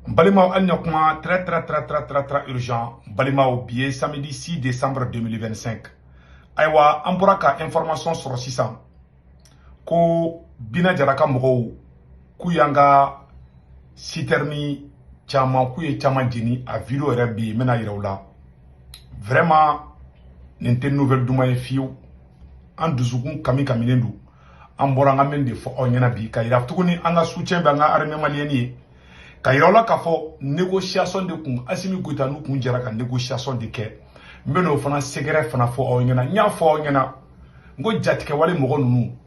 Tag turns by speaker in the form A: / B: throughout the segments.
A: Balima Al-Nyokma, très urgent. Balima au biais, samedi 6 décembre 2025. Aïwa, Amburaka, information sur 600. Ko Bina Jaraka Moro, Kuyanga, Siterni, Tchaman, Kuye Tchaman Dini, a vidéo Rebi, Mena Iraoula. Vraiment, n'était nouvelle Doumaye Fiou, en Douzoukoun, Kami Kaminendu, Amboranga Mende, Fo Onyenabi, Kaira, Tukuni, Anga soutien, Banga, Armée Malieni. Kairala Kafo, négociation de Koum, Assimi Goutanou, Koundjaraka, négociation de Ké. Mbeno fana segere fana fo onyana, nya fo onyana. Ngo jatike wale mogo nunu.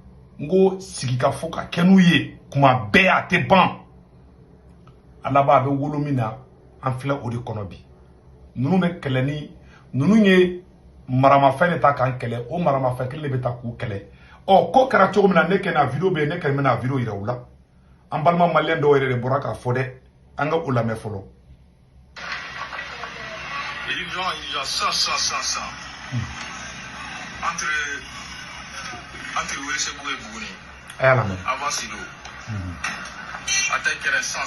A: Ngo sigika foka kenouye, kuma bea te ban. Alaba abe wolomina, anfile odi konobi. Nunu me keleni, nunu nye marama fene ta kan kele, o marama fene kele beta kou kele. O ko karacho mina neke na video be, neke na video ira ula. Ambalma malien do ere boraka fode. Anga ulame folo.
B: Il y a ça. Entre Wélissebou et Bougouni. Avant Silo. Attaque 100.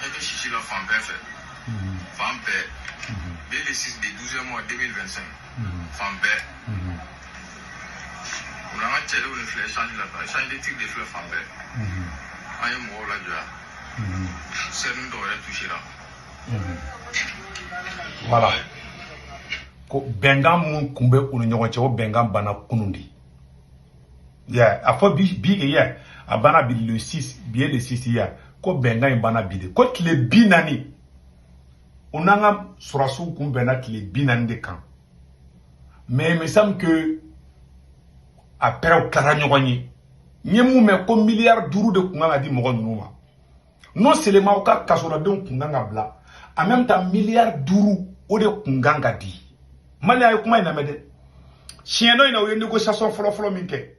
B: Et que Chichi la femme fait. Femme paix. Dès le 6 du 12e mois 2025. Femme paix. On a un tel où le flèche change la page. Change des titres de fleurs femme paix. On y a mort la joie. C'est nous qui avons touché là.
A: Voilà. Ko bengam mun kumbe unu nyongo chewo bengam bana kunundi. Yeah, afo bi yeah. Abana bi le 6, bien le 6 yeah. Ko bengam bana bide. Ko tile binani. Unanga surasu kumbe na tile binani de kan. Mais il me semble que après au karanyogoni, nyemu me ko milliard d'euros de kunga di mogo numa. Non seulement au cas kasora de kunga bla. En même temps, milliard d'euros au de kunganga di. Malia yo kuma ina mede. Chieno ina uye négociation folo minke.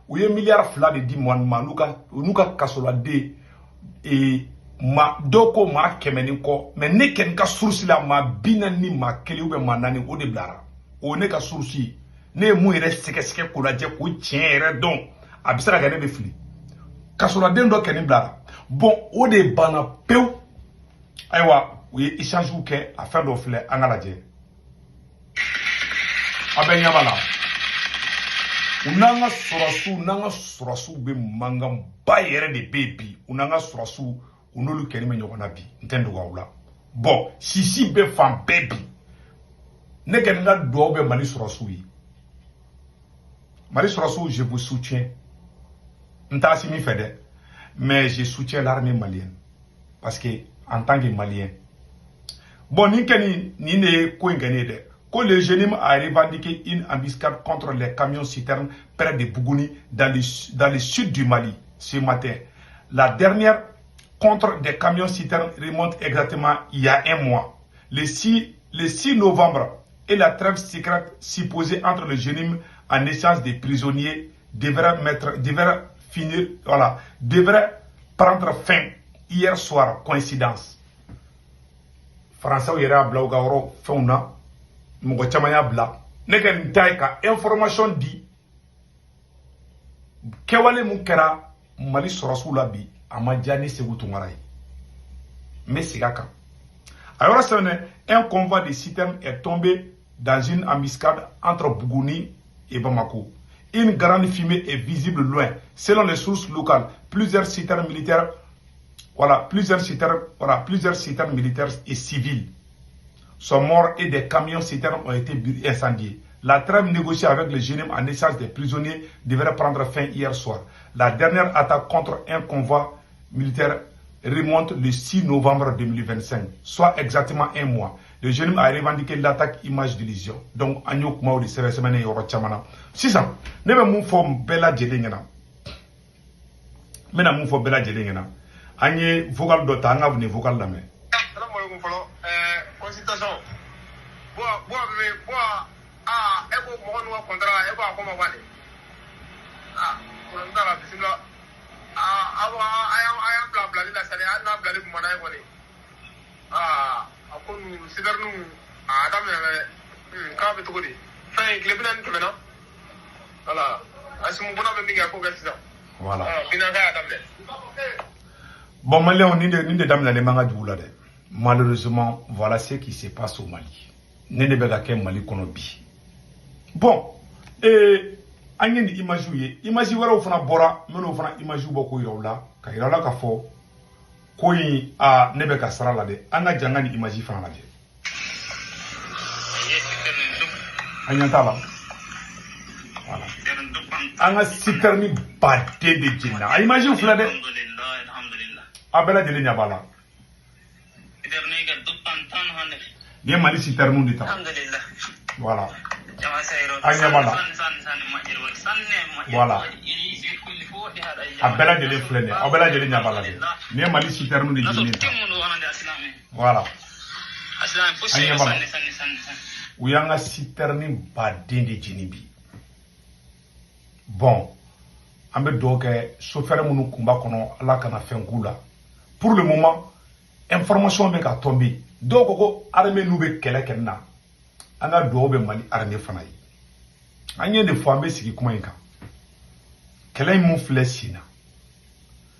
A: Uye milliard fla de di mwanma nuka kasola de e ma doko ma kemeni ko me neken ka sursi la ma binani ma keli ube manani o de blara. O ne ka sursi ne mu ire seke ko la je ko tien ere don abisa ga ne be fili. Kasola de ndo keni blara. Bon o de bana peu aywa uye échange ou ke affaire do fle angalaje. Aben yabala. Unanga surasu be mangam bayere de baby. Unanga surasu unolu kerime nyogona bi. Ntendo wawula. Bon, si be fam baby. Neke nga do be mali surasu yi. Mali surasu, je vous soutiens. Nta si mi fede. Mais je soutiens l'armée malienne. Parce que, en tant que malien. Bon, ni ne ko ngene de. Quand le GNIM a revendiqué une embuscade contre les camions citernes près de Bougouni dans le sud du Mali ce matin. La dernière contre des camions citernes remonte exactement il y a un mois. Le 6 novembre et la trêve secrète supposée entre le GNIM en échange des prisonniers devrait prendre fin hier soir. Coïncidence. Français yera blaugaro fauna. Mogo chamanya bla nega ntai ka information di kewale mun kera mali sorosu la bi amajani segutu ngarai mesigaka alors un convoi de citernes est tombé dans une embuscade entre Bougouni et Bamako. Une grande fumée est visible loin. Selon les sources locales, plusieurs citernes militaires militaires et civils sont morts et des camions citernes ont été incendiés. La trêve négociée avec le GNIM en échange des prisonniers devrait prendre fin hier soir. La dernière attaque contre un convoi militaire remonte le 6 novembre 2025, soit exactement un mois. Le GNIM a revendiqué l'attaque image d'illusion. Donc, Anyok Maudi Sevesemene Yoro Chamana. Si ça, ne me mou fo bella jedengena. Mena mou fo bella jedengena. Anye vocal dota anga vne vocal lame.
C: Consultation. Ebo mo contrat ebo akoma wale. On dara bismillah. Ayam bla la sale na bla le mona wale. Akonu sigarnu adam ne ka be to godi. Fa glebnan to mena. Voilà. Asimu bona be minga ko gasida.
A: Voilà.
C: Bina ga adam ne.
A: Bon, Malien, ni dames dans les mangas du Boulade. Malheureusement, voilà ce qui se passe au Mali. Ni ne bega ke Mali konobi. Bon, an ye ni image ye. Image wɛrɛw fana bɔra, minnu fana image bɔ ko yiraw la, ka yira la ka fɔ ko in ne bɛ ka sara la dɛ. An ka janga ni image fana lajɛ. An ɲɛ t'a la. Voilà. An ka citerne baden de jenina. A image filɛ dɛ. A bɛɛ lajɛlen ɲɛ b'a la. Ni Mali citerne de ta. Voilà. An ɲɛ b'a la. Voilà. A bɛɛ lajɛlen filɛ nin ye. Aw bɛɛ lajɛlen ɲɛ b'a la dɛ. Ni Mali citerne de jeninen ta. Voilà. An ɲɛ b'a la. U y'an ka citerne baden de jeni bi. Bon, an bɛ dugawu kɛ chauffeur minnu kun b'a kɔnɔ Ala kana fɛn k'u la. Pour le moment, information bɛ ka tomber. Dɔw ko ko armée n'u bɛ kɛlɛ kɛ nin na. An ka dugawu bɛ Mali armée fana ye. An ye de fɔ an bɛ sigi kuma in kan. Kɛlɛ in mun filɛ sen na.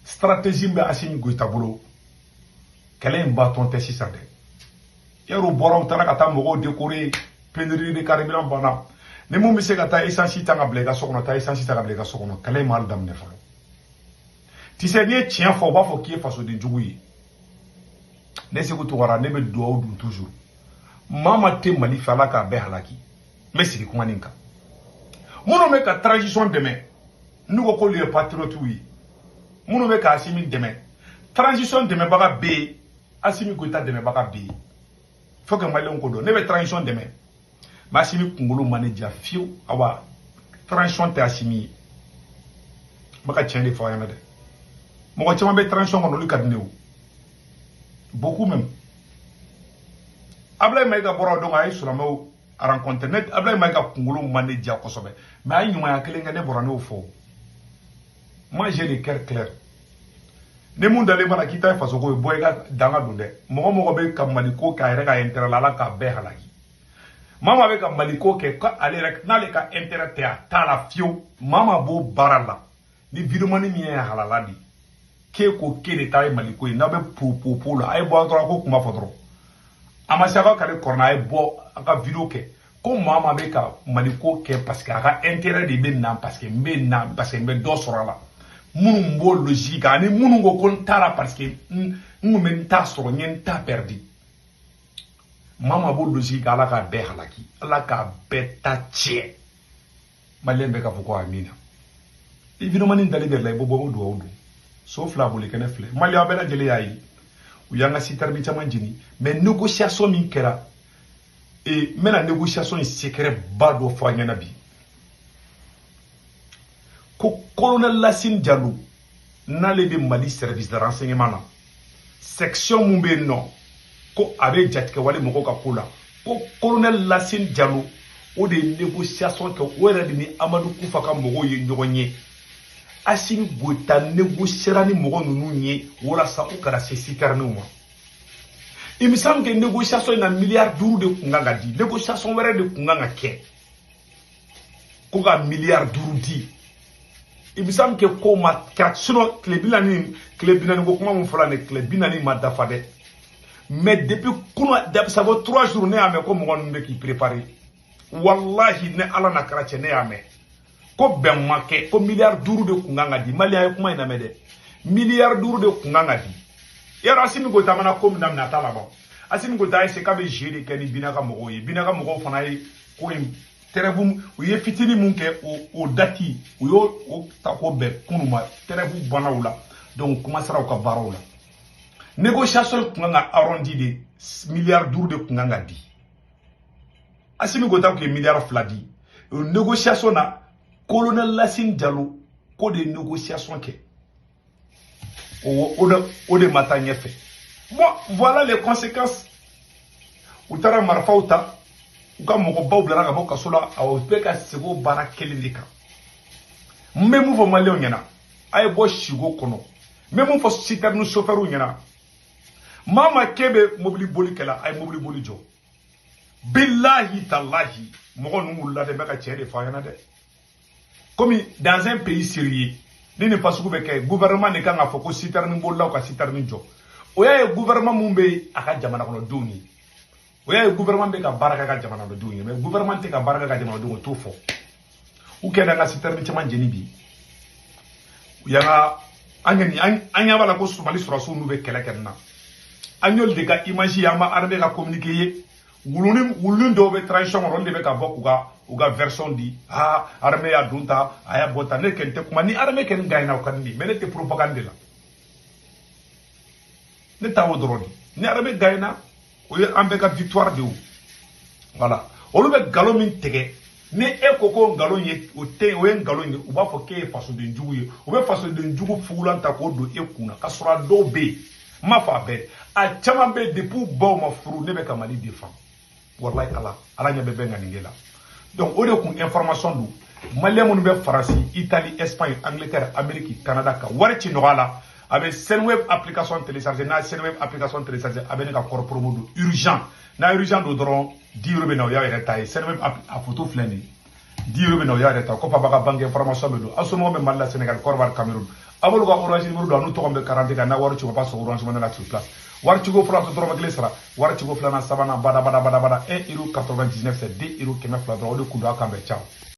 A: Stratégie bɛ Assimi Goïta bolo. Kɛlɛ in bâton tɛ sisan dɛ. Yɛrɛ bɔra u taara ka taa mɔgɔw décorer, pénurie de carburant banna. Ni mun bɛ se ka taa essence ta ka bila i ka so kɔnɔ, taa essence ta ka bila i ka so kɔnɔ. Kɛlɛ in ma hali daminɛ fɔlɔ. Tu sais n'i ye tiɲɛ fɔ u b'a fɔ k'i ye fasoden jugu ye. Ne Seku Tounkara ne bɛ dugawu dun toujours. Maa ma tɛ Mali fɛ Ala k'a bɛɛ halaki. N bɛ sigi kuma nin kan. Minnu bɛ ka transition dɛmɛ n'u ko k'olu ye patriotes ye. Minnu bɛ ka Assimi dɛmɛ. Transition dɛmɛbaga bɛ yen, Assimi Goïta dɛmɛbaga bɛ yen. Faut que Maliens ko dɔn. Ne bɛ transition dɛmɛ. Mais Assimi kunkolo ma ne diya fiyewu. Awa transition tɛ Assimi ye. N bɛ ka tiɲɛ de fɔ a ɲɛna dɛ. Mɔgɔ caman bɛ transition kɔnɔ olu ka di ne ye. Beaucoup même. Ablaye Maïga bɔra donc a ye Silamɛw rencontré. Ne Ablaye Maïga kunkolo ma ne diya kosɛbɛ. Mais a ye ɲumanya kelen kɛ ne bɔra n'o fɔ. Moi j'ai le cœur clair. Ne mun dalen mana k'i ta ye faso ko ye bɔ i ka danga don dɛ. Mɔgɔ mɔgɔ bɛ ka Mali ko k'a yɛrɛ ka intérêt la Ala k'a bɛɛ halaki. Maa maa bɛ ka Mali ko kɛ k'ale yɛrɛ n'ale ka intérêt tɛ a t'a la fiyewu. Maa maa b'o baara la. Ni vidéo min ye halala di. K'e ko k'e de ta ye Mali ko ye n'a bɛ po la a ye bɔ dɔrɔn ko kuma fɔ dɔrɔn. A ma se a ka kale kɔrɔna a ye bɔ a ka vidéo kɛ. Ko maa maa bɛ ka Mali ko kɛ parce que a ka intérêt de bɛ na parce que n bɛ na parce que n bɛ dɔ sɔrɔ a la. Minnu b'o logique ani minnu ko n taara parce que n kun bɛ n ta sɔrɔ n ye n ta perdu. Maa maa b'o logique Ala k'a bɛɛ halaki. Ala k'a bɛɛ ta tiɲɛ. Maliyɛn bɛ ka fɔ ko amina. I vidéo nin dalen de la i bɔ o dugawu dun. So fila boli kɛnɛ filɛ. Maliyɛn bɛɛ lajɛlen y'a ye. U y'an ka citerne caman jeni. Mais négociation min kɛra. N bɛna négociation in secret ba dɔ fɔ a ɲɛna bi. Ko colonel Lassine Diallo n'ale bɛ Mali service de renseignement na. Section mun bɛ yen nɔ. Ko a bɛ jatigɛwale mɔgɔw ka ko la. Ko colonel Lassine Diallo o de ye négociation kɛ o yɛrɛ de ni Amadou Koufa ka mɔgɔw ye ɲɔgɔn ye. Assimi Goïta négociera ni mɔgɔ ninnu ye walasa u kana se citernenw ma. Il me semble que négociation na milliard 5 de kun kan ka di. Négociation wɛrɛ de kun kan ka kɛ. Ko ka milliard 5 di. Il me semble que ko ma kɛra sinon tile 40 ko kuma mun fɔra ne tile 40 ma dafa dɛ. Mais depuis ça fait 3 jours ne y'a mɛn ko mɔgɔ ninnu bɛ k'i préparer. Wallahi ne Ala na kɛra cɛ ne y'a mɛn. Ko bɛn ma kɛ ko milliard 5 de kun kan ka di. Maliyɛn ye kuma in lamɛn dɛ. Milliard 5 de kun kan ka di. Yɛrɛ Assimi Goïta mana ko min daminɛ a t'a laban. Assimi Goïta ye se k'a bɛ jeu de kɛ ni Bina ka mɔgɔw ye. Bina ka mɔgɔw fana ye ko in trêve u ye fitini mun kɛ o dati u y'o ta ko bɛn kunu ma trêve banna u la. Donc u commencera u ka baaraw la. Négociation kun kan ka arrondi de milliard 5 de kun kan ka di. Assimi Goïta kun ye milliard 2 di. Négociation na colonel Lassine Diallo ko de négociation kɛ. O de ma taa ɲɛfɛ. Bon, voilà les conséquences. U taara marifaw ta. U ka mɔgɔbaw bilara ka bɔ kaso la. Aw bɛɛ ka segi o baara kelen de kan. N bɛ mun fɔ maliyɛnw ɲɛna. A ye bɔ sigo kɔnɔ. N bɛ mun fɔ citerne chauffeur ɲɛna. Maa maa k'e bɛ mobili boli kɛla a ye mobili boli jɔ. Billahi talahi mɔgɔ ninnu wulila de bɛ ka tiɲɛ de fɔ a ɲɛna dɛ. Comme dans un pays sérieux. ni ni pasuku be ke gouvernement ne kan ga foko citerne bolla ka citerne jo o ya gouvernement mumbe aka jamana kono duni o ya gouvernement be ka baraka ka jamana do duni mais gouvernement te ka baraka ka jamana do to fo u ke da ga citerne chama jeni bi yana anya bala ko Somali surasu nu be kele kenna anyol de ka image ya ma armée ka communiquer ye wulun do be transition ron de be ka bok uga version di armée ya dunta aya bota ne kente kuma ni armée ken gayna ko kandi mais te propagande la ne tawo drone ni armée gayna o ye ambe ka victoire de ou voilà o be galo min tege ni ekoko ngalo ye o te o ngalo ye o ba fo ke faso de njugu ye o be faso de njugu fulanta ko do ekuna ka sura do be ma fa be a chama be depuis bon ma furu ne be ka mali défend wallahi ala nya be be ngani la donc o de kun information du malien mun be France Italie Espagne Angleterre Amérique Canada ka warti no ala avec Senweb application télécharger na Senweb application télécharger avec ka corps promo du urgent na urgent do dron 10 € na ya reta Senweb a photo flani 10 € na ya reta ko pa baka banque information be do asomo be malla Sénégal Korbar Cameroun abolu ka orange numéro do anu to be 40 ka na waru ci ko pas orange man na sur place waru ci go France to be sara waru ci go flana sabana bada 1,99 € c'est 2 € keme fla do kudo akambe ciao